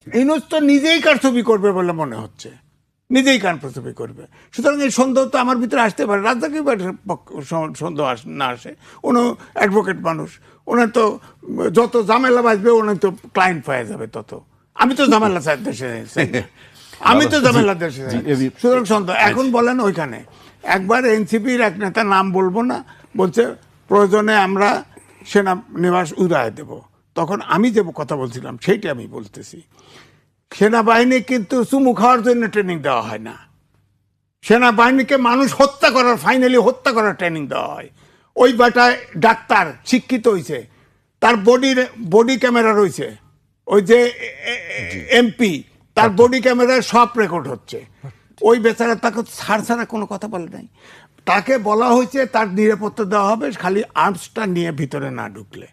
ইউনূস তো নিজেই কারচুপি করবে বলে মনে হচ্ছে, নিজেই কারচুপি করবে। সুতরাং এই সন্দেহ তো আমার ভিতরে আসতে পারে। রাজ্জাকি সন্দেহ না আসে, উনি অ্যাডভোকেট মানুষ, ওনার তো যত ঝামেলা বাঁচবে উনি তো ক্লায়েন্ট পাওয়া যাবে তত। আমি তো ঝামেলা চাই দেশে, আমি তো ঝামেলা দেশে। সুতরাং সন্দেহ। এখন বলেন ওইখানে একবার এনসিপির এক নেতা, নাম বলবো না, বলছে প্রয়োজনে আমরা সেনানিবাস উড়ায় দেব। তখন আমি যে কথা বলছিলাম সেইটা আমি বলতেছি, সেনাবাহিনী কিন্তু চুমু খাওয়ার জন্য ট্রেনিং দেওয়া হয় না। সেনাবাহিনীকে মানুষ হত্যা করার, ফাইনালি হত্যা করার ট্রেনিং দেওয়া হয়। ওই বেটায় ডাক্তার শিক্ষিত হয়েছে, তার বডি ক্যামেরা রয়েছে, ওই যে এমপি তার বডি ক্যামেরায় সব রেকর্ড হচ্ছে। ওই বেচারা তাকে ছাড়া কোনো কথা বলে নাই। তাকে বলা হয়েছে তার নিরাপত্তা দেওয়া হবে খালি আর্মসটা নিয়ে ভিতরে না ঢুকলে,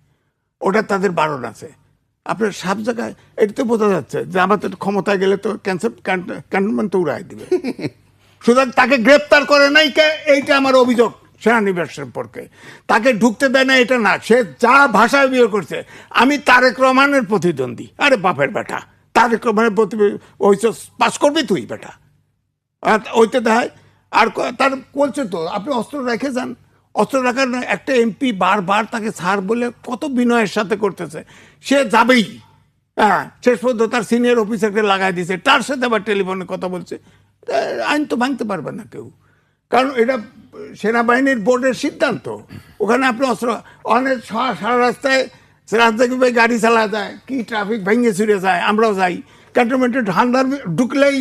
ওটা তাদের বারণ আছে। আপনার সব জায়গায় এটা তো বোঝা যাচ্ছে যে আমাদের ক্ষমতায় গেলে তো ক্যান্টনমেন্ট তো উড়াই দিবে। সুতরাং তাকে গ্রেপ্তার করে নাই কে, এইটা আমার অভিযোগ সেনানিবাস সম্পর্কে। তাকে ঢুকতে দেয় না এটা না, সে যা ভাষায় বিয়ে করছে। আমি তারেক রহমানের প্রতিদ্বন্দ্বী, আরে বাপের বেটা, তারেক রহমানের ওই পাস করবি তুই বেটা, ওইতে দেখায়। আর তার বলছে তো আপনি অস্ত্র রেখে যান, অস্ত্র রাখার একটা এমপি বারবার তাকে ছাড় বলে কত বিনয়ের সাথে করতেছে, সে যাবেই। হ্যাঁ, শেষ পর্যন্ত তার সিনিয়র অফিসারকে লাগাই দিয়েছে, তার সাথে আবার টেলিফোনে কথা বলছে। আইন তো ভাঙতে পারবে না কেউ, কারণ এটা সেনাবাহিনীর বোর্ডের সিদ্ধান্ত। ওখানে আপনি অস্ত্র অনেক সারা রাস্তায় রাজ্জাকি ভাই গাড়ি চালা যায়, কি ট্রাফিক ভেঙে ছুড়ে যায়, আমরাও যাই। ক্যান্টনমেন্টে ঠান্ডার ঢুকলেই,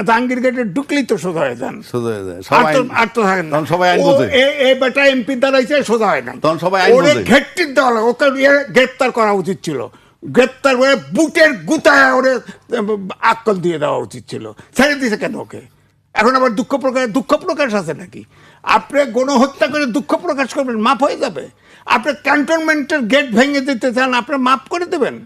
জাহাঙ্গীর গেটে ঢুকলেই তো সোজা হয়ে যান, আর তো থাকেন না। এই বেটা এমপি দাঁড়াইছে, সোজা হয় না, ওরে ঘেটটির দেওয়া লাগে, ওকে গ্রেপ্তার করা উচিত ছিল। গ্রেপ্তার করে বুটের গুতায় ওরে আক্কল দিয়ে দেওয়া উচিত ছিল, ছেড়ে দিয়েছে কেন ওকে? এখন আবার দুঃখ প্রকাশ আছে নাকি? আপনি গণহত্যা করে দুঃখ প্রকাশ করবেন, মাফ হয়ে যাবে? আপনি ক্যান্টনমেন্টের গেট ভেঙে দিতে চান, আপনি মাফ করে দেবেন?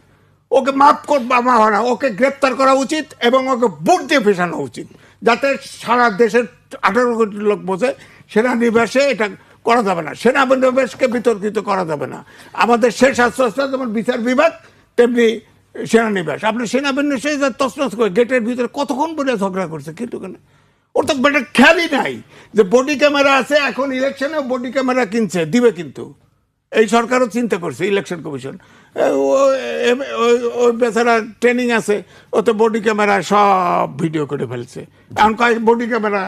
ওকে মাফ করবা না, ওকে গ্রেপ্তার করা উচিত এবং ওকে বুট দিয়ে ফেসানো উচিত, যাতে সারা দেশের 18 কোটি লোক বোঝে সেনানিবাসে এটা করা যাবে না, সেনানিবাসকে বিতর্কিত করা যাবে না। আমাদের শেষ আশ্বাসটা যেমন বিচার বিভাগ, তেমনি সেনানিবাস। আপনি সেনানিবাসে তছনছ করে গেটের ভিতরে কতক্ষণ বলে ঝগড়া করছে, কিন্তু কেন ওর তো বেটার খেয়ালই নাই যে বডি ক্যামেরা আছে। এখন ইলেকশনেও বডি ক্যামেরা কিনছে, দিবে কিন্তু। এই সরকারও চিন্তা করছে, ইলেকশন কমিশন। ওই বেচারা ট্রেনিং আছে, ও তো বডি ক্যামেরা সব ভিডিও করে ফেলছে। এখন কয়েক বডি ক্যামেরা